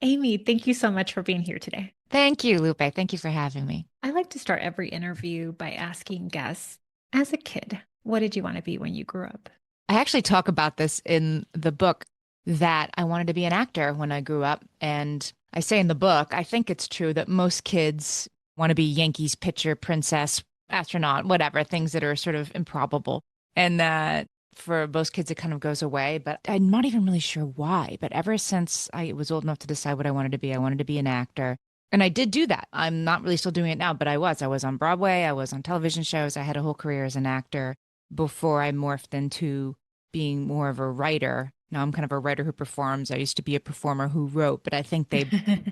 Amy, thank you so much for being here today. Thank you, Lupe. Thank you for having me. I like to start every interview by asking guests, as a kid, what did you want to be when you grew up? I actually talk about this in the book that I wanted to be an actor when I grew up. And I say in the book, I think it's true that most kids want to be Yankees pitcher, princess, astronaut, whatever, things that are sort of improbable. And that for most kids, it kind of goes away. But I'm not even really sure why. But ever since I was old enough to decide what I wanted to be an actor. And I did do that. I'm not really still doing it now, but I was. I was on Broadway, I was on television shows, I had a whole career as an actor before I morphed into being more of a writer. Now I'm kind of a writer who performs. I used to be a performer who wrote, but I think they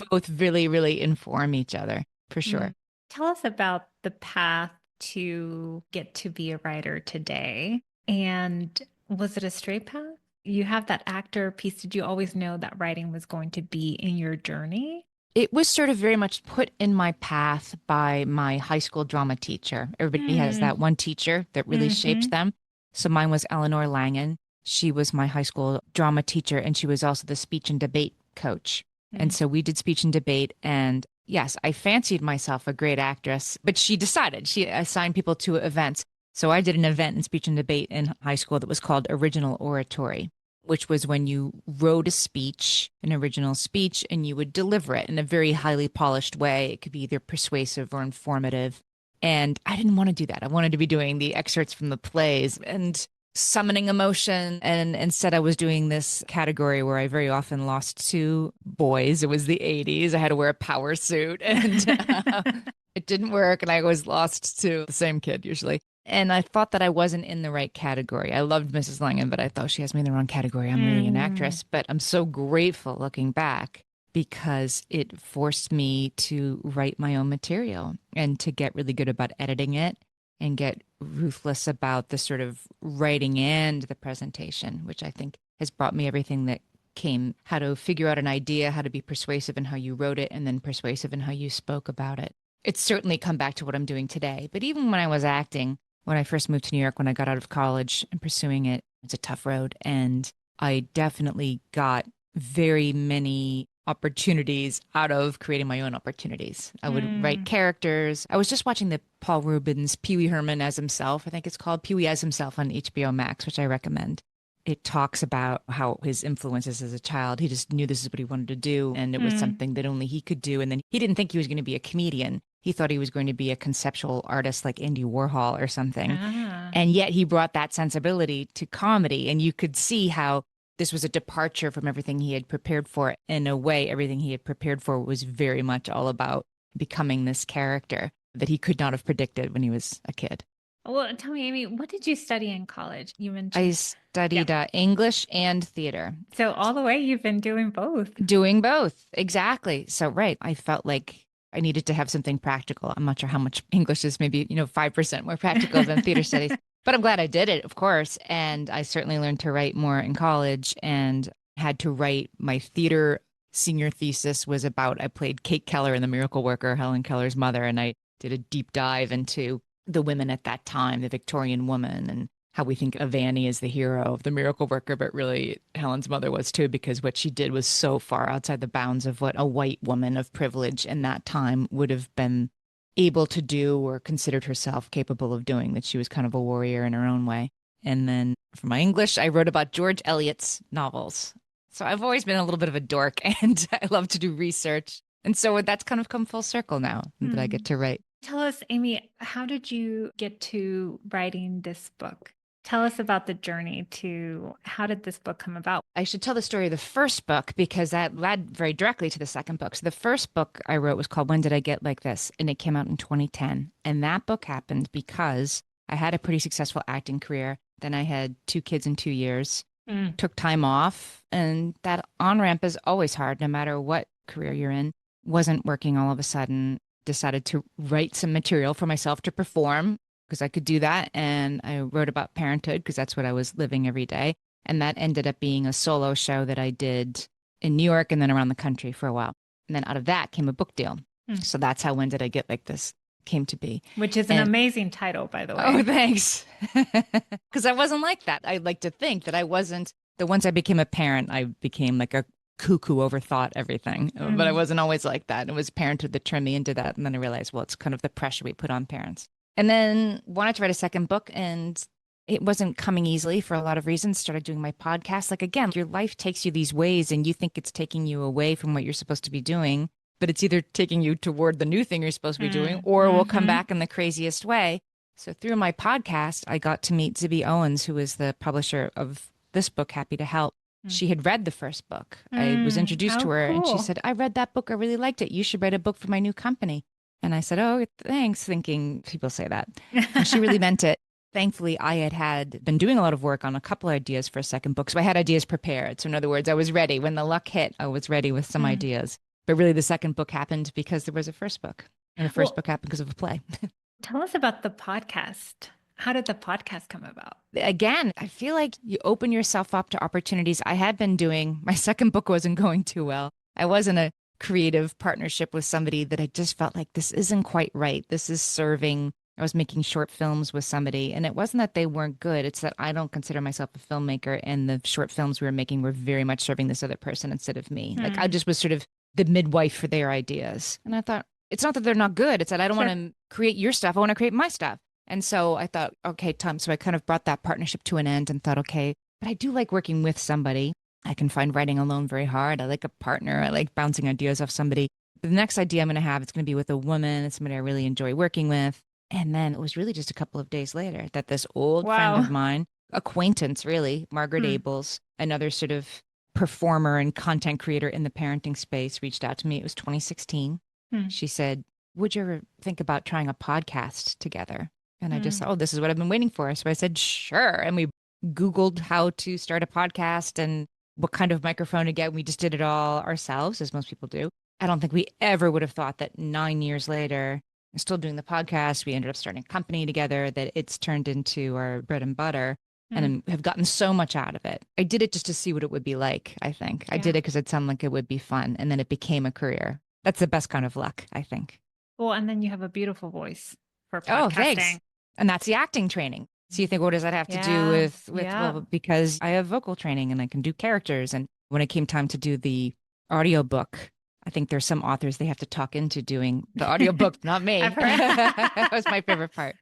both really, really inform each other for sure. Mm. Tell us about the path to get to be a writer today. And was it a straight path? You have that actor piece. Did you always know that writing was going to be in your journey? It was sort of very much put in my path by my high school drama teacher. Everybody has Mm. that one teacher that really shaped Hmm. them. So mine was Eleanor Langan. She was my high school drama teacher, and she was also the speech and debate coach. And Mm. so we did speech and debate. And yes, I fancied myself a great actress, but she decided she assigned people to events. So I did an event in speech and debate in high school that was called Original Oratory, which was when you wrote a speech, an original speech, and you would deliver it in a very highly polished way. It could be either persuasive or informative. And I didn't want to do that. I wanted to be doing the excerpts from the plays and summoning emotion. And instead, I was doing this category where I very often lost to boys. It was the 80s. I had to wear a power suit and it didn't work. And I was lost to the same kid usually. And I thought that I wasn't in the right category. I loved Mrs. Langan, but I thought she has me in the wrong category. I'm really an Mm. actress. But I'm so grateful looking back because it forced me to write my own material and to get really good about editing it and get ruthless about the sort of writing and the presentation, which I think has brought me everything that came, how to figure out an idea, how to be persuasive in how you wrote it, and then persuasive in how you spoke about it. It's certainly come back to what I'm doing today. But even when I was acting, when I first moved to New York, when I got out of college and pursuing it, it's a tough road. And I definitely got very many opportunities out of creating my own opportunities. I would write Mm. characters. I was just watching the Paul Rubens Pee Wee Herman as himself. I think it's called Pee Wee as himself on HBO Max, which I recommend. It talks about how his influences as a child. He just knew this is what he wanted to do, and it was Mm. something that only he could do. And then he didn't think he was going to be a comedian. He thought he was going to be a conceptual artist like Andy Warhol or something. Ah. And yet he brought that sensibility to comedy. And you could see how this was a departure from everything he had prepared for. In a way, everything he had prepared for was very much all about becoming this character that he could not have predicted when he was a kid. Well, tell me, Amy, what did you study in college? You I mentioned, yeah. studied English and theater, So all the way you've been doing both. doing both. Exactly. So, right. I felt like I needed to have something practical. I'm not sure how much English is, maybe, 5% more practical than theater studies. But I'm glad I did it, of course. And I certainly learned to write more in college and had to write my theater senior thesis was about I played Kate Keller in The Miracle Worker, Helen Keller's mother, and I did a deep dive into the women at that time, the Victorian woman, and how we think of Annie as the hero of The Miracle Worker, but really Helen's mother was too, because what she did was so far outside the bounds of what a white woman of privilege in that time would have been able to do or considered herself capable of doing, that she was kind of a warrior in her own way. And then for my English, I wrote about George Eliot's novels. So I've always been a little bit of a dork and I love to do research. And so that's kind of come full circle now that I Hmm. get to write. Tell us, Amy, how did you get to writing this book? Tell us about the journey to how did this book come about? I should tell the story of the first book because that led very directly to the second book. So the first book I wrote was called When Did I Get Like This? And it came out in 2010. And that book happened because I had a pretty successful acting career. Then I had two kids in 2 years, Mm. took time off, and that on ramp is always hard, no matter what career you're in. Wasn't working all of a sudden. Decided to write some material for myself to perform because I could do that. And I wrote about parenthood because that's what I was living every day. And that ended up being a solo show that I did in New York and then around the country for a while. And then out of that came a book deal. Mm. So that's how When Did I Get Like This came to be. Which is an And amazing title, by the oh, way. thanks. Because I wasn't like that. I like to think that I wasn't. The once I became a parent, I became like a cuckoo overthought everything, but I Mm. wasn't always like that. It was parenthood that turned me into that. And then I realized, well, it's kind of the pressure we put on parents. And then wanted to write a second book, and it wasn't coming easily for a lot of reasons. Started doing my podcast. Like, again, your life takes you these ways and you think it's taking you away from what you're supposed to be doing, but it's either taking you toward the new thing you're supposed to be doing, Mm. or will come Mm-hmm. back in the craziest way. So through my podcast, I got to meet Zibby Owens, who is the publisher of this book, Happy to Help. Mm. She had read the first book. I was Mm. introduced to Oh, her and she cool. said, I read that book. I really liked it. You should write a book for my new company. And I said, oh, thanks, thinking people say that. And she really meant it. Thankfully, I had been doing a lot of work on a couple ideas for a second book. So I had ideas prepared. So in other words, I was ready. When the luck hit, I was ready with some Mm. ideas. But really, the second book happened because there was a first book. And the first Well, book happened because of a play. tell us about the podcast. How did the podcast come about? Again, I feel like you open yourself up to opportunities. I had been doing, my second book wasn't going too well. I was in a creative partnership with somebody that I just felt like this isn't quite right. This is serving. I was making short films with somebody, and it wasn't that they weren't good. It's that I don't consider myself a filmmaker, and the short films we were making were very much serving this other person instead of me. Like I Mm. just was sort of the midwife for their ideas. And I thought, it's not that they're not good. It's that I don't want Sure. to create your stuff. I want to create my stuff. And so I thought, okay, Tom. So I kind of brought that partnership to an end and thought, okay, but I do like working with somebody. I can find writing alone very hard. I like a partner. I like bouncing ideas off somebody. But the next idea I'm going to have, it's going to be with a woman. It's somebody I really enjoy working with. And then it was really just a couple of days later that this old friend of Wow. mine, acquaintance really, Margaret Hmm. Abels, another sort of performer and content creator in the parenting space, reached out to me. It was 2016. Hmm. She said, would you ever think about trying a podcast together? And I just Hmm. thought, oh, this is what I've been waiting for. So I said, sure. And we Googled how to start a podcast and what kind of microphone to get. We just did it all ourselves, as most people do. I don't think we ever would have thought that 9 years later, we're still doing the podcast. We ended up starting a company together, that it's turned into our bread and butter, Hmm. and have gotten so much out of it. I did it just to see what it would be like, I think. I did Yeah. it because it sounded like it would be fun. And then it became a career. That's the best kind of luck, I think. Well, and then you have a beautiful voice for Oh, thanks. podcasting. And that's the acting training. So you think, what does that have to do Yeah. with, Yeah. well, because I have vocal training and I can do characters. And when it came time to do the audiobook, I think there's some authors they have to talk into doing the audiobook, not I've me. heard. That was my favorite part.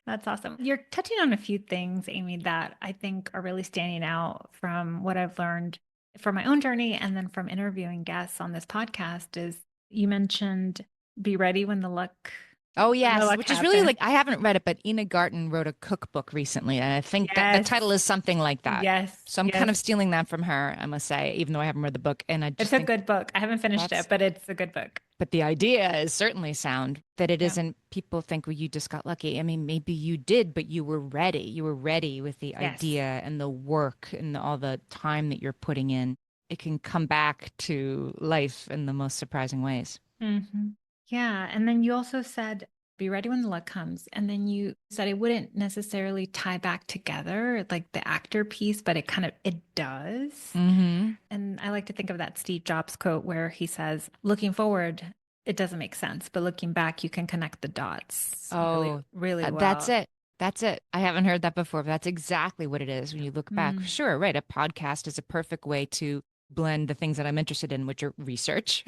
That's awesome. You're touching on a few things, Amy, that I think are really standing out from what I've learned from my own journey and then from interviewing guests on this podcast is you mentioned be ready Oh, when the yes, luck which is really happens. like, I haven't read it, but Ina Garten wrote a cookbook recently. And I think that the Yes. title is something like that. Yes. So I'm kind Yes. of stealing that from her, I must say, even though I haven't read the book. And I It's just a think good book. I haven't finished that's, it, but it's a good book. but the idea is certainly sound, that it Yeah. isn't, people think, well, you just got lucky. I mean, maybe you did, but you were ready. You were ready with the Yes. idea and the work and all the time that you're putting in. It can come back to life in the most surprising ways. Hmm. Yeah. And then you also said, be ready when the luck comes. And then you said it wouldn't necessarily tie back together, like the actor piece, but it does. Mm-hmm. And I like to think of that Steve Jobs quote where he says, looking forward, it doesn't make sense, but looking back, you can connect the dots really, Oh, really that's well. it. That's it. I haven't heard that before, but that's exactly what it is when you look back. Mm. Sure, right. A podcast is a perfect way to blend the things that I'm interested in, which are research.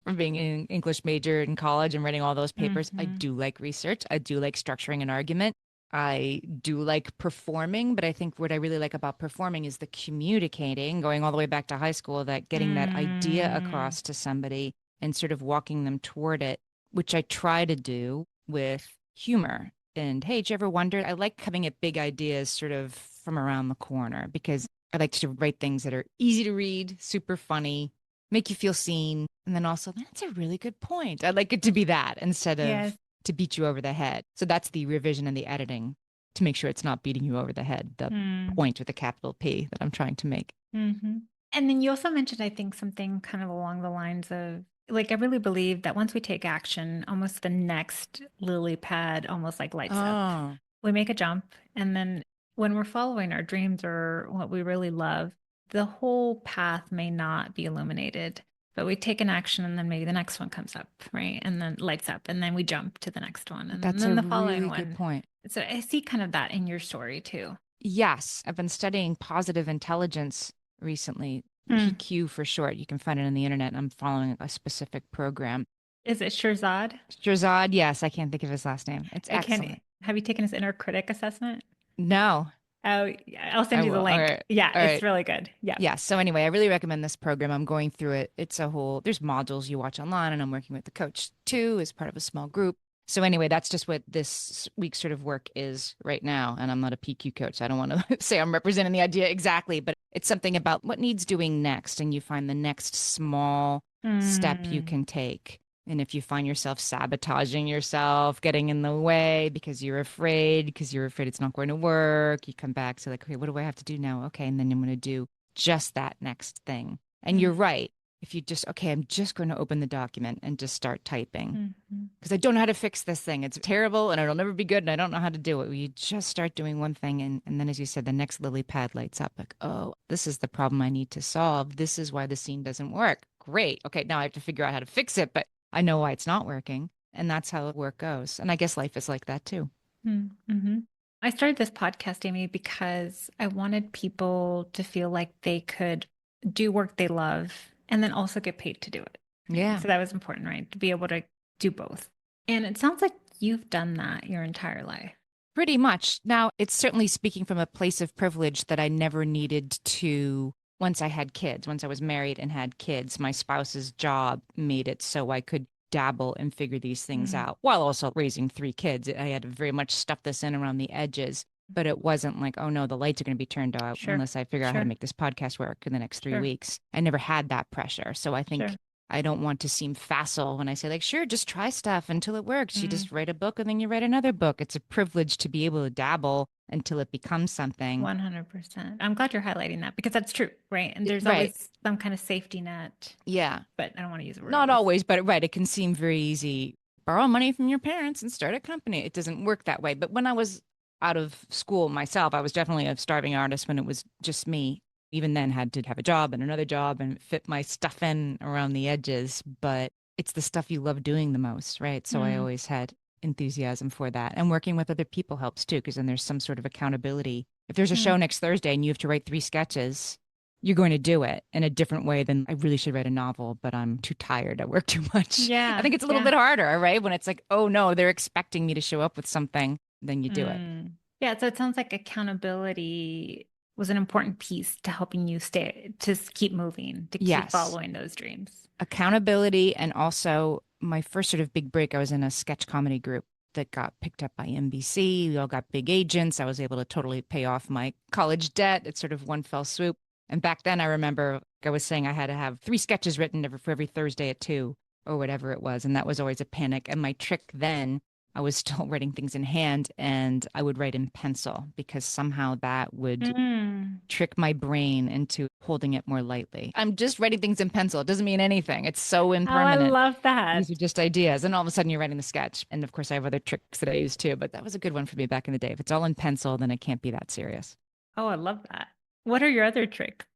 From being an English major in college and writing all those papers, I Hmm. do like research. I do like structuring an argument. I do like performing, but I think what I really like about performing is the communicating, going all the way back to high school, that getting that idea Mm. across to somebody and sort of walking them toward it, which I try to do with humor. And hey, did you ever wonder? I like coming at big ideas sort of from around the corner because I like to write things that are easy to read, super funny, make you feel seen. And then also, that's a really good point. I like it to be that instead Yes. of to beat you over the head. So that's the revision and the editing to make sure it's not beating you over the head, the Mm. point with a capital P that I'm trying to make. Hmm. And then you also mentioned, I think, something kind of along the lines of like, I really believe that once we take action, almost the next lily pad almost like lights up. Oh, We make a jump. And then when we're following our dreams or what we really love, the whole path may not be illuminated, but we take an action and then maybe the next one comes up, right? And then lights up. And then we jump to the next one and that's then a the following really good one. point. So I see kind of that in your story too. Yes, I've been studying positive intelligence recently. Mm. PQ for short. You can find it on the internet. I'm following a specific program. Is it Shirzad? Shirzad, yes, I can't think of his last name. It's I can. excellent. Have you taken his inner critic assessment? No, Oh, yeah, I'll I send you the will. All link. right. Yeah, All it's right. really good. Yeah. Yeah. So anyway, I really recommend this program. I'm going through it. It's a whole, there's modules you watch online, and I'm working with the coach too as part of a small group. So anyway, that's just what this week's sort of work is right now. And I'm not a PQ coach. So I don't want to say I'm representing the idea exactly, but it's something about what needs doing next. And you find the next small step you Mm. can take. And if you find yourself sabotaging yourself, getting in the way because you're afraid it's not going to work, you come back to like, okay, what do I have to do now? Okay. And then I'm going to do just that next thing. And you're Mm. right. If you just, okay, I'm just going to open the document and just start typing Mhm. because I don't know how to fix this thing. It's terrible and it'll never be good and I don't know how to do it. Well, you just start doing one thing and then, as you said, the next lily pad lights up like, oh, this is the problem I need to solve. This is why the scene doesn't work. Great. Okay, now I have to figure out how to fix it, but I know why it's not working. And that's how work goes. And I guess life is like that too. Mm-hmm. I started this podcast, Amy, because I wanted people to feel like they could do work they love and then also get paid to do it. Right? Yeah. So that was important, right? To be able to do both. And it sounds like you've done that your entire life. Pretty much. Now, it's certainly speaking from a place of privilege that I never needed to. Once I had kids, once I was married and had kids, my spouse's job made it so I could dabble and figure these things Mm. out while also raising three kids. I had to very much stuff this in around the edges, but it wasn't like, oh no, the lights are going to be turned out Sure. unless I figure out how to Sure. make this podcast work in the next three Sure. weeks. I never had that pressure. So I think Sure. I don't want to seem facile when I say, like, sure, just try stuff until it works. You Mm. just write a book and then you write another book. It's a privilege to be able to dabble until it becomes something. 100%. I'm glad you're highlighting that because that's true, right? And there's Right. always some kind of safety net, Yeah. but I don't want to use the word Not always. always, but right. It can seem very easy. Borrow money from your parents and start a company. It doesn't work that way. But when I was out of school myself, I was definitely a starving artist when it was just me. Even then, had to have a job and another job and fit my stuff in around the edges. But it's the stuff you love doing the most, right? So I Mm. always had enthusiasm for that. And working with other people helps too, because then there's some sort of accountability. If there's a show Mm. next Thursday and you have to write three sketches, you're going to do it in a different way than I really should write a novel, but I'm too tired. I work too much. I Yeah. think it's a little Yeah. bit harder, right? When it's like, oh no, they're expecting me to show up with something, then you do it. Mm. Yeah, so it sounds like accountability was an important piece to helping you keep moving, to keep Yes. following those dreams. Accountability. And also, my first sort of big break, I was in a sketch comedy group that got picked up by NBC. We all got big agents. I was able to totally pay off my college debt. It's sort of one fell swoop. And back then, I remember I was saying I had to have three sketches written for every Thursday at 2 or whatever it was. And that was always a panic. And my trick then, I was still writing things in hand and I would write in pencil because somehow that would Mm. trick my brain into holding it more lightly. I'm just writing things in pencil. It doesn't mean anything. It's so Oh, I impermanent. love These that. are just ideas. And all of a sudden you're writing the sketch. And of course, I have other tricks that I use too, but that was a good one for me back in the day. If it's all in pencil, then it can't be that serious. Oh, I love that. What are your other tricks?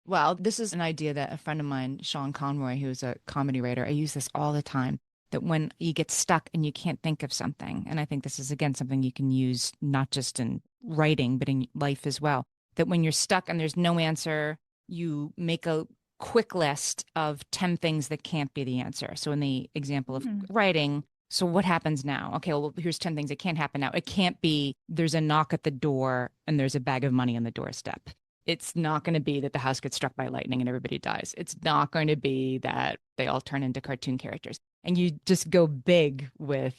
Well, this is an idea that a friend of mine, Sean Conroy, who's a comedy writer, I use this all the time. That when you get stuck and you can't think of something, and I think this is again something you can use not just in writing, but in life as well. That when you're stuck and there's no answer, you make a quick list of 10 things that can't be the answer. So in the example of Mm. writing, so what happens now? Okay, well, here's 10 things that can't happen now. It can't be there's a knock at the door and there's a bag of money on the doorstep. It's not going to be that the house gets struck by lightning and everybody dies. It's not going to be that they all turn into cartoon characters. And you just go big with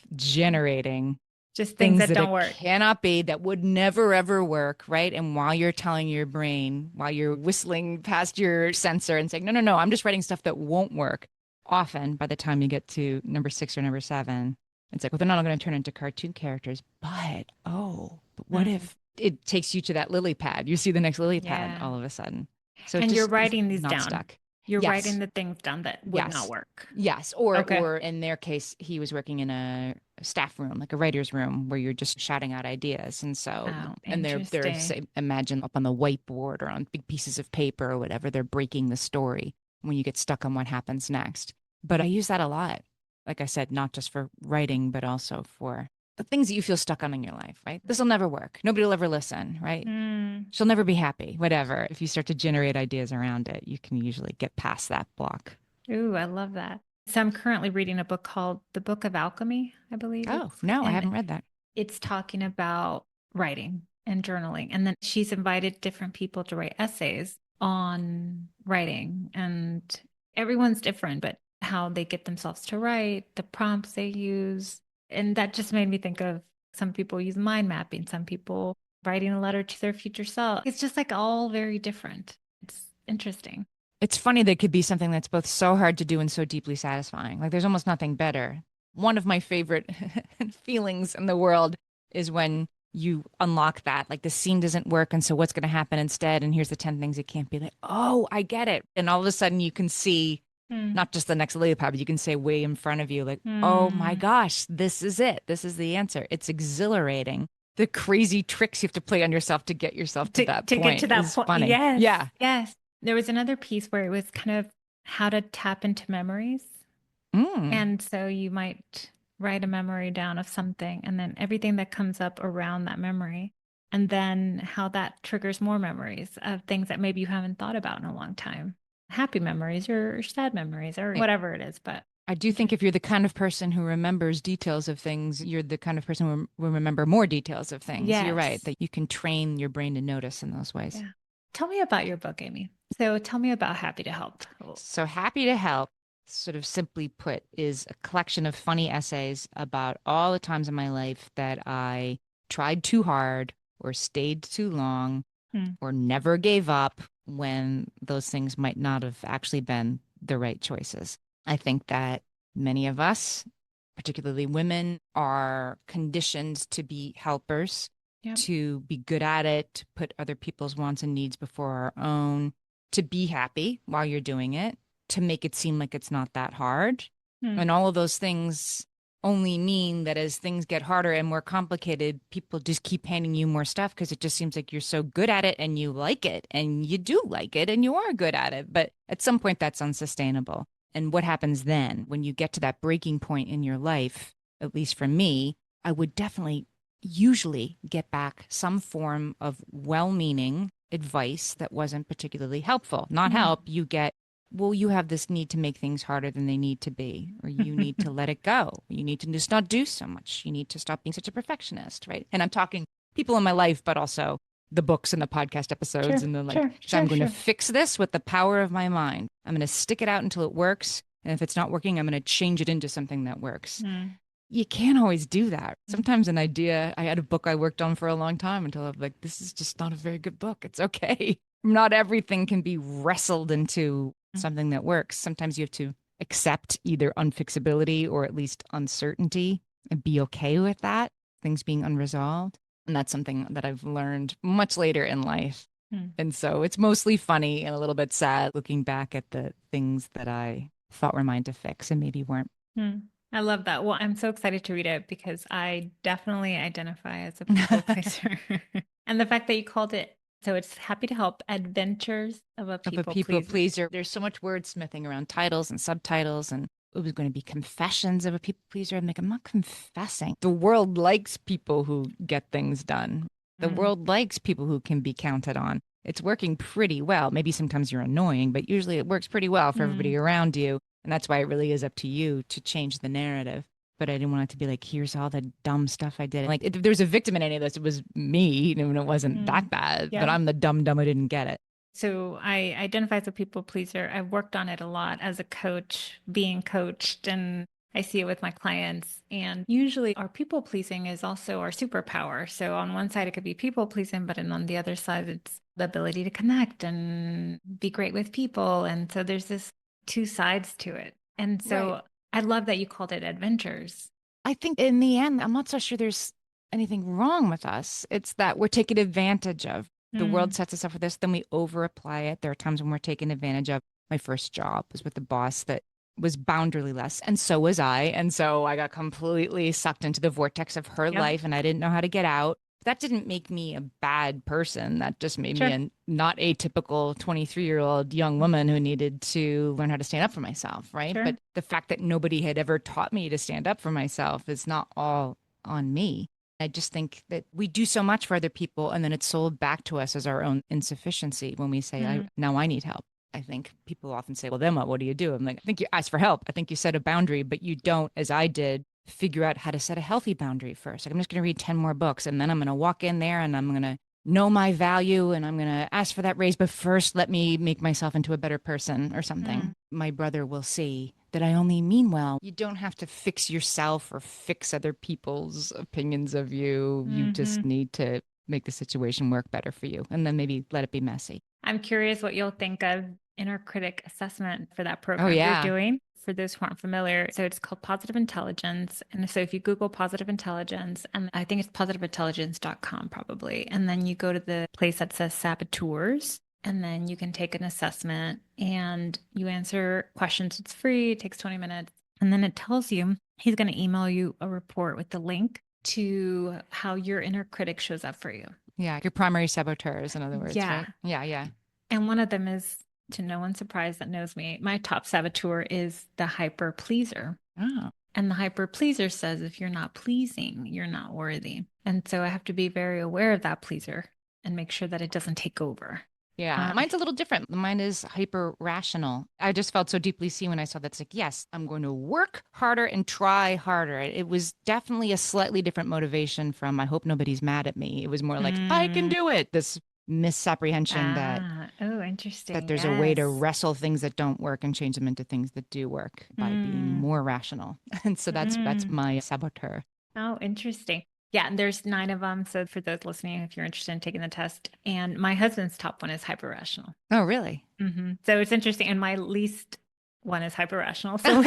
generating Just things things that that don't it work. cannot be, that would never ever work, right? And while you're telling your brain, while you're whistling past your sensor and saying, no, no, no, I'm just writing stuff that won't work. Often by the time you get to number 6 or number 7, it's like, well, they're not going to turn into cartoon characters. But what Mm. if it takes you to that lily pad? You see the next lily pad Yeah. all of a sudden. So it And you're just is writing these not down. stuck. You're writing Yes. the things down that would not Yes. work. Yes. Okay. Or in their case, he was working in a staff room, like a writer's room, where you're just shouting out ideas. And so, Oh, and they're interesting. say, imagine up on the whiteboard or on big pieces of paper or whatever, they're breaking the story when you get stuck on what happens next. But I use that a lot. Like I said, not just for writing, but also for the things that you feel stuck on in your life, right? This will never work. Nobody will ever listen, right? Mm. She'll never be happy, whatever. If you start to generate ideas around it, you can usually get past that block. Ooh, I love that. So I'm currently reading a book called The Book of Alchemy, I believe Oh, it's, no, I and haven't read that. it's talking about writing and journaling. And then she's invited different people to write essays on writing. And everyone's different, but how they get themselves to write, the prompts they use. And that just made me think of some people use mind mapping, some people writing a letter to their future self. It's just like all very different. It's interesting. It's funny that it could be something that's both so hard to do and so deeply satisfying. Like there's almost nothing better. One of my favorite feelings in the world is when you unlock that. Like the scene doesn't work. And so what's going to happen instead? And here's the 10 things it can't be. Like, oh, I get it. And all of a sudden you can see Hmm. not just the next lily pad, but you can say way in front of you, like, oh my Hmm. gosh, this is it. This is the answer. It's exhilarating. The crazy tricks you have to play on yourself to get yourself to that To get point to that is point. funny. Yes. Yeah. Yes. There was another piece where it was kind of how to tap into memories. Mm. And so you might write a memory down of something and then everything that comes up around that memory. And then how that triggers more memories of things that maybe you haven't thought about in a long time. Happy memories or sad memories or whatever it is. But I do think if you're the kind of person who remembers details of things, you're the kind of person who will remember more details of things. You're right, yes. that you can train your brain to notice in those ways. Yeah. Tell me about your book, Amy. So tell me about Happy to Help. Oh. So happy to help, sort of simply put, is a collection of funny essays about all the times in my life that I tried too hard or stayed too long Hmm. or never gave up when those things might not have actually been the right choices. I think that many of us, particularly women, are conditioned to be helpers, Yep. to be good at it, to put other people's wants and needs before our own, to be happy while you're doing it, to make it seem like it's not that hard. Hmm. And all of those things only mean that as things get harder and more complicated, people just keep handing you more stuff because it just seems like you're so good at it and you like it and you do like it and you are good at it. But at some point, that's unsustainable. And what happens then when you get to that breaking point in your life, at least for me, I would definitely usually get back some form of well meaning advice that wasn't particularly helpful. Not Hmm. help, you get, well, you have this need to make things harder than they need to be, or you need to let it go. You need to just not do so much. You need to stop being such a perfectionist, right? And I'm talking people in my life, but also the books and the podcast episodes Sure, and the like, sure, so I'm sure, going to sure. fix this with the power of my mind. I'm going to stick it out until it works. And if it's not working, I'm going to change it into something that works. Hmm. You can't always do that. Sometimes an idea, I had a book I worked on for a long time until I'm like, this is just not a very good book. It's okay. Not everything can be wrestled into something that works. Sometimes you have to accept either unfixability or at least uncertainty and be okay with that, things being unresolved. And that's something that I've learned much later in life. Hmm. And so it's mostly funny and a little bit sad looking back at the things that I thought were mine to fix and maybe weren't. Hmm. I love that. Well, I'm so excited to read it because I definitely identify as a people pleaser. And the fact that you called it, so it's Happy to Help Adventures of a Of a People people Pleaser. pleaser. There's so much wordsmithing around titles and subtitles, and it was going to be confessions of a people pleaser. I'm like, I'm not confessing. The world likes people who get things done. The Mm. world likes people who can be counted on. It's working pretty well. Maybe sometimes you're annoying, but usually it works pretty well for everybody Mm. around you. And that's why it really is up to you to change the narrative. But I didn't want it to be like, here's all the dumb stuff I did. Like, if there's a victim in any of this, it was me, and it wasn't Mm. that bad. But Yeah. I'm the dumb who didn't get it. So I identify as a people pleaser. I've worked on it a lot as a coach, being coached, and I see it with my clients. And usually our people pleasing is also our superpower. So on one side, it could be people pleasing, but then on the other side, it's the ability to connect and be great with people. And so there's this two sides to it. And Right. so I love that you called it adventures. I think in the end, I'm not so sure there's anything wrong with us. It's that we're taken advantage of. The world Mm. sets us up for this, then we over apply it. There are times when we're taken advantage of. My first job was with a boss that was boundaryless, and so was I. And so I got completely sucked into the vortex of her Yep. life, and I didn't know how to get out. That didn't make me a bad person. That just made me Sure. a not atypical 23-year-old young woman who needed to learn how to stand up for myself, right? Sure. But the fact that nobody had ever taught me to stand up for myself is not all on me. I just think that we do so much for other people and then it's sold back to us as our own insufficiency when we say, Mm, now I need help. I think people often say, well, then what do you do? I'm like, I think you ask for help. I think you set a boundary, but you don't, as I did, figure out how to set a healthy boundary first. Like, I'm just going to read 10 more books and then I'm going to walk in there and I'm going to know my value and I'm going to ask for that raise. But first, let me make myself into a better person or mm, something. My brother will see that I only mean well. You don't have to fix yourself or fix other people's opinions of you. You hmm. just need to make the situation work better for you and then maybe let it be messy. I'm curious what you'll think of inner critic assessment for that Oh, program you're yeah. doing. For those who aren't familiar, so it's called Positive Intelligence. And so if you Google Positive Intelligence, and I think it's positiveintelligence.com probably, and then you go to the place that says saboteurs, and then you can take an assessment and you answer questions. It's free, it takes 20 minutes. And then it tells you he's going to email you a report with the link to how your inner critic shows up for you. Yeah. Your primary saboteurs, in other words, Yeah. right? Yeah. Yeah. And one of them is, to no one's surprise that knows me, my top saboteur is the hyper pleaser. Oh. And the hyper pleaser says if you're not pleasing, you're not worthy. And so I have to be very aware of that pleaser and make sure that it doesn't take over. Yeah, Um, mine's a little different. Mine is hyper rational. I just felt so deeply seen when I saw that. It's like, yes, I'm going to work harder and try harder. It was definitely a slightly different motivation from I hope nobody's mad at me. It was more like I can mm, do it. This misapprehension oh, that interesting. there's a way to Yes. wrestle things that don't work and change them into things that do work by being Mm, more rational. And so that's mm. my saboteur. Oh, interesting. Yeah, and there's 9 of them. So for those listening, if you're interested in taking the test, and my husband's top one is hyper rational. Oh, really? So it's interesting. And my least one is hyper rational. So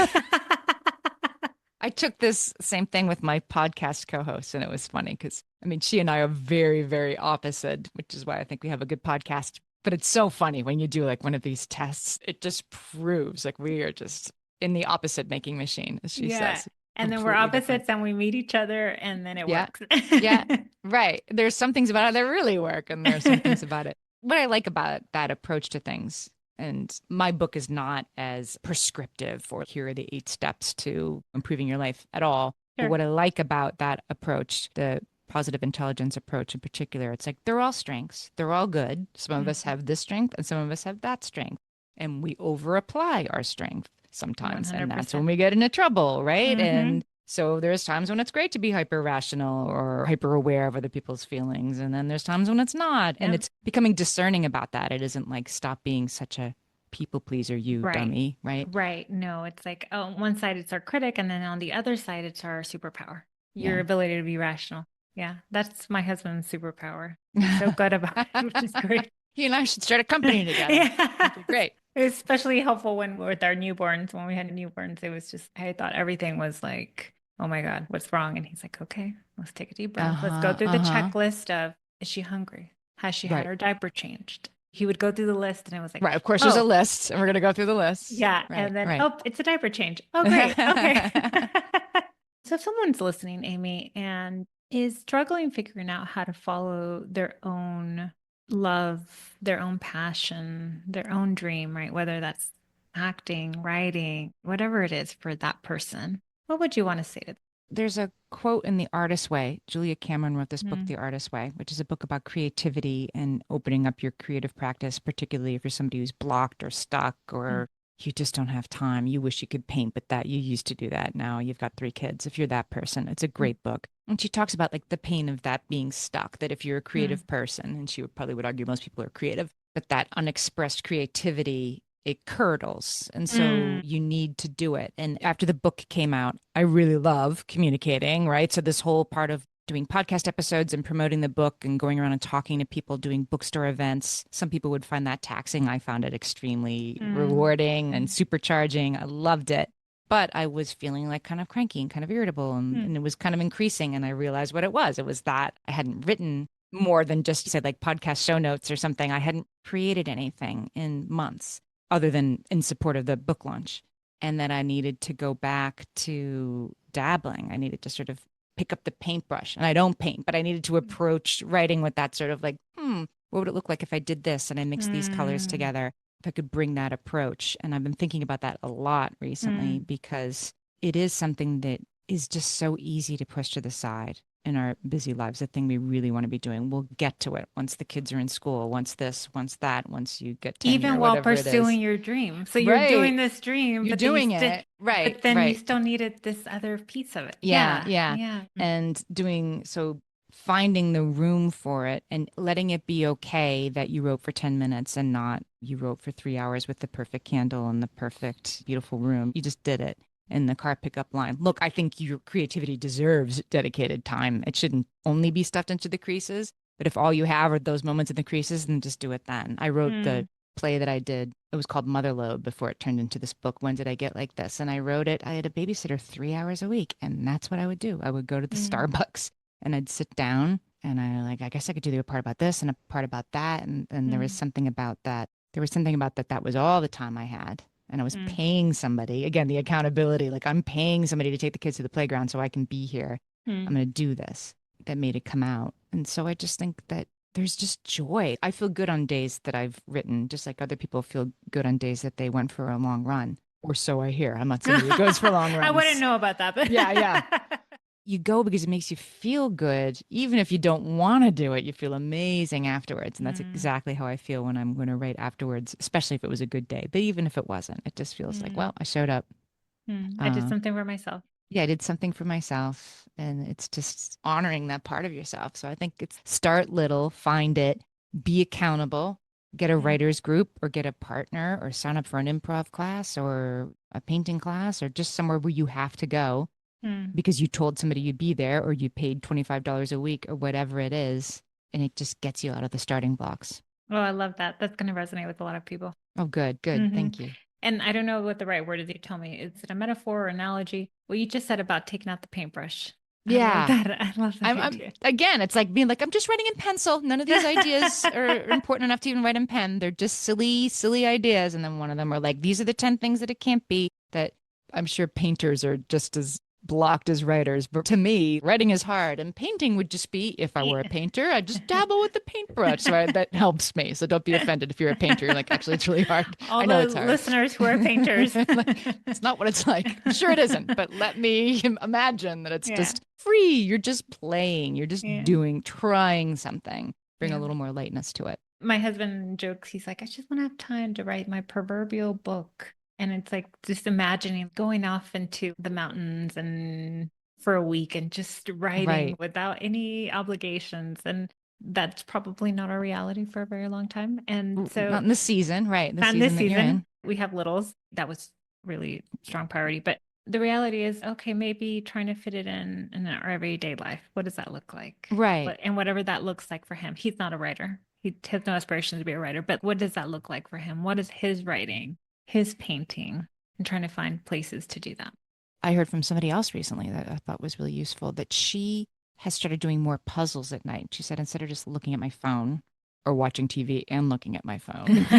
I took this same thing with my podcast co-host, and it was funny because I mean, she and I are very, very opposite, which is why I think we have a good podcast. But it's so funny when you do like one of these tests, it just proves like we are just in the opposite making machine, as she yeah. says, And then we're completely different. opposites and we meet each other and then it Yeah. works. Yeah. Right. There's some things about it that really work, and there are some things about it. What I like about that approach to things, and my book is not as prescriptive for here are the 8 steps to improving your life at all. But Sure. what I like about that approach, the positive intelligence approach in particular, it's like they're all strengths. They're all good. Some of us Mhm. have this strength and some of us have that strength. And we over apply our strength sometimes. And that's when 100%. we get into trouble, right? Hmm. And so there's times when it's great to be hyper rational or hyper aware of other people's feelings. And then there's times when it's not. And Yep. it's becoming discerning about that. It isn't like stop being such a people pleaser, you Right. dummy, right? Right. No, it's like, oh, on one side it's our critic, and then on the other side it's our superpower, your Yeah. ability to be rational. Yeah, that's my husband's superpower. He's so good about it, which is great. He and I should start a company together. Yeah. It'd be great. It was especially helpful when with our newborns, when we had newborns, it was just, I thought everything was like, oh my God, what's wrong? And he's like, okay, let's take a deep breath. Let's go Uh-huh. through the Uh-huh. checklist of, is she hungry? Has she had Right. her diaper changed? He would go through the list and it was like, Right. Of course, there's a oh, list, and we're going to go through the list. yeah. Right. And then, Right. oh, it's a diaper change. Oh, great. Okay. So if someone's listening, Amy, and is struggling figuring out how to follow their own love, their own passion, their own dream, right? Whether that's acting, writing, whatever it is for that person, what would you want to say to There's a quote in The Artist's Way. Julia Cameron wrote this book, them? The Artist's Way, which is a book about creativity and opening up your creative practice, particularly if you're somebody who's blocked or stuck Mm, or you just don't have time. You wish you could paint, but that you used to do that. Now you've got 3 kids. If you're that person, it's a mm, great book. And she talks about like the pain of that being stuck, that if you're a mm, creative person, and she would probably would argue most people are creative, but that unexpressed creativity, it curdles. And so mm, you need to do it. And after the book came out, I really love communicating, right? So this whole part of doing podcast episodes and promoting the book and going around and talking to people, doing bookstore events. Some people would find that taxing. I found it extremely mm, rewarding and mm, supercharging. I loved it. But I was feeling like kind of cranky and kind of irritable, mm, and it was kind of increasing. And I realized what it was. It was that I hadn't written more than just say like podcast show notes or something. I hadn't created anything in months other than in support of the book launch. And that I needed to go back to dabbling. I needed to sort of pick up the paintbrush. And I don't paint, but I needed to approach writing with that sort of like, what would it look like if I did this and I mixed these colors mm, together? If I could bring that approach. And I've been thinking about that a lot recently mm, because it is something that is just so easy to push to the side in our busy lives, the thing we really want to be doing. We'll get to it once the kids are in school, once this, once that, once you get Even tenure, while whatever it is. pursuing your dream. So you're doing Right. this dream, You're but then doing it. Right. but then you Right. still needed this other piece of it. Yeah. Yeah. Yeah. Yeah. And doing so, finding the room for it and letting it be okay that you wrote for 10 minutes and not you wrote for 3 hours with the perfect candle and the perfect, beautiful room. You just did it. In the car pickup line. Look, I think your creativity deserves dedicated time. It shouldn't only be stuffed into the creases. But if all you have are those moments in the creases, then just do it then. I wrote the Mm, play that I did. It was called Motherload before it turned into this book. When did I get like this? And I wrote it. I had a babysitter 3 hours a week. And that's what I would do. I would go to the mm, Starbucks and I'd sit down and I guess I could do a part about this and a part about that. And there was mm, something about that. There was something about that. That was all the time I had and I was mm, paying somebody, again, the accountability, like I'm paying somebody to take the kids to the playground so I can be here. I'm mm. going to do this. That made it come out. And so I just think that there's just joy. I feel good on days that I've written, just like other people feel good on days that they went for a long run. Or so I hear. I'm not somebody who goes for long I wouldn't runs. know about that, but Yeah, yeah. You go because it makes you feel good. Even if you don't want to do it, you feel amazing afterwards. And that's mm, exactly how I feel when I'm going to write afterwards, especially if it was a good day. But even if it wasn't, it just feels like, mm, well, I showed up. I did Uh, something for myself. yeah, I did something for myself. And it's just honoring that part of yourself. So I think it's start little, find it, be accountable, get a Mm, writer's group or get a partner or sign up for an improv class or a painting class or just somewhere where you have to go mm. because you told somebody you'd be there or you paid $25 a week or whatever it is. And it just gets you out of the starting blocks. Oh, I love that. That's going to resonate with a lot of people. Oh, good, good. Hmm. Thank you. And I don't know what the right word is. You tell me. Is it a metaphor or analogy? What you just said about taking out the paintbrush. I love Yeah. that. I love that I'm idea. again, it's like being like, I'm just writing in pencil. None of these ideas are important enough to even write in pen. They're just silly, silly ideas. And then one of them are like, these are the 10 things that it can't be that I'm sure painters are just as blocked as writers. But to me, writing is hard. And painting would just be, if I were a Yeah. painter, I'd just dabble with the paintbrush. That helps me. So don't be offended if you're a painter. You're like, actually, it's really hard. All I know the it's hard. listeners who are painters. Like, it's not what it's like. I'm sure it isn't, but let me imagine that it's Yeah. just free. You're just playing. You're just Yeah. doing, trying something. Bring a Yeah. little more lightness to it. My husband jokes, he's like, I just want to have time to write my proverbial book. And it's like just imagining going off into the mountains and for a week and just writing Right. without any obligations. And that's probably not our reality for a very long time. And so, Not in the season, right? The not in this season that you're season, in. we have littles. That was really strong priority. But the reality is, okay, maybe trying to fit it in our everyday life. What does that look like? Right. And whatever that looks like for him. He's not a writer. He has no aspirations to be a writer, but what does that look like for him? What is his writing, his painting, and trying to find places to do that? I heard from somebody else recently that I thought was really useful that she has started doing more puzzles at night. She said, instead of just looking at my phone or watching TV and looking at my phone, she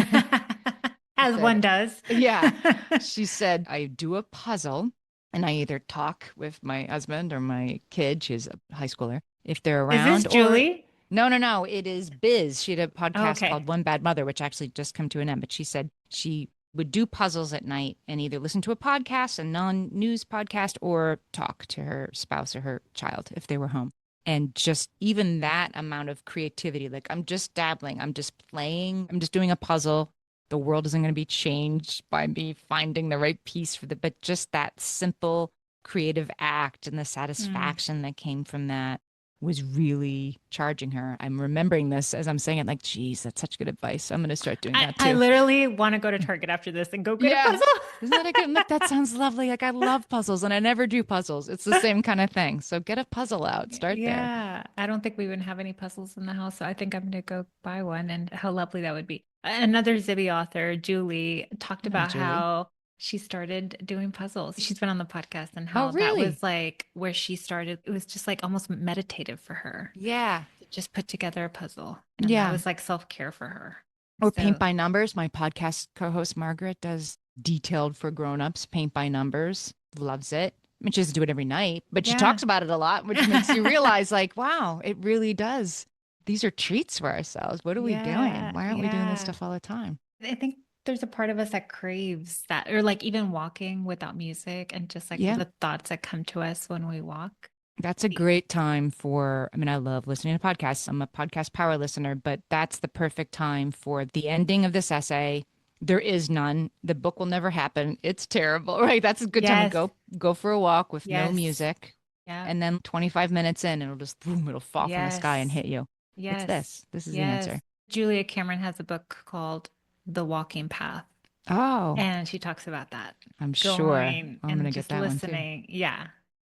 As one said, does. yeah. She said, I do a puzzle and I either talk with my husband or my kid, she's a high schooler, if they're Is this around, or Julie? no, no, no. It is Biz. She had a Oh, podcast okay. called One Bad Mother, which actually just come to an end. But she said she would do puzzles at night and either listen to a podcast, a non-news podcast, or talk to her spouse or her child if they were home. And just even that amount of creativity, like I'm just dabbling, I'm just playing, I'm just doing a puzzle. The world isn't going to be changed by me finding the right piece for the, but just that simple creative act and the Mm. satisfaction that came from that was really charging her. I'm remembering this as I'm saying it, like, geez, that's such good advice. I'm going to start doing that I too. literally want to go to Target after this and go get a Yeah. puzzle. Isn't that a good? Like, that sounds lovely. Like, I love puzzles and I never do puzzles. It's the same kind of thing. So get a puzzle out. Start there. Yeah, I don't think we even have any puzzles in the house, so I think I'm gonna go buy one and how lovely that would be. Another Zibby author, Julie, talked Yeah, about Julie. how she started doing puzzles. She's been on the podcast and Oh, how that really? was like where she started. It was just like almost meditative for her Yeah. to just put together a puzzle. And that Yeah. was like self-care for her. Or paint So, by numbers. My podcast co-host Margaret does detailed for grown-ups, paint by numbers. Loves it. I mean, she doesn't do it every night, but she yeah. talks about it a lot, which makes you realize, like, wow, it really does. These are treats for ourselves. What are we doing? Yeah, Why aren't we doing this yeah. stuff all the time? I think there's a part of us that craves that, or like even walking without music and just like Yeah. the thoughts that come to us when we walk. That's a great time for, I mean, I love listening to podcasts. I'm a podcast power listener, but that's the perfect time for the ending of this essay. There is none. The book will never happen. It's terrible, right? That's a good time to Yes, go for a walk with no yes, music. yeah, And then 25 minutes in, it'll just boom, it'll fall from the sky and yes, hit you. It's yes, this. This is the yes. answer. Julia Cameron has a book called The Walking Path, Oh, and she talks about that. I'm sure Going I'm and gonna get just that one too. listening. Yeah.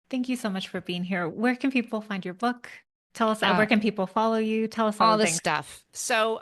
Thank you so much for being here. Where can people find your book? Tell us, where Uh, can people follow you? Tell us all all the the things. stuff. So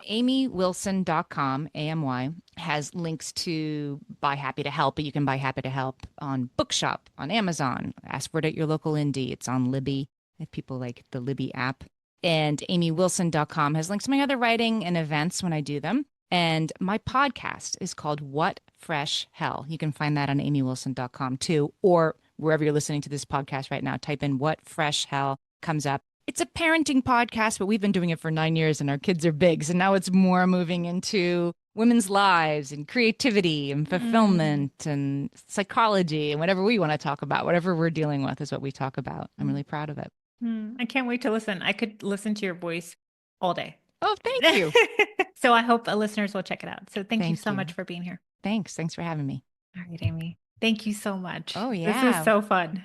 amywilson.com, AMY, has links to buy Happy to Help, but you can buy Happy to Help on Bookshop, on Amazon. Ask for it at your local indie. It's on Libby, if people like the Libby app. And amywilson.com has links to my other writing and events when I do them. And my podcast is called What Fresh Hell. You can find that on amywilson.com too, or wherever you're listening to this podcast right now. Type in What Fresh Hell, comes up. It's a parenting podcast, but we've been doing it for 9 years and our kids are big. So now it's more moving into women's lives and creativity and Mm. fulfillment and psychology and whatever we want to talk about, whatever we're dealing with is what we talk about. I'm really proud of it. I can't wait to listen. I could listen to your voice all day. Oh, thank you. So I hope listeners will check it out. So thank you Thank so much you. for being here. Thanks. Thanks for having me. All right, Amy. Thank you so much. Oh, This was yeah. so fun.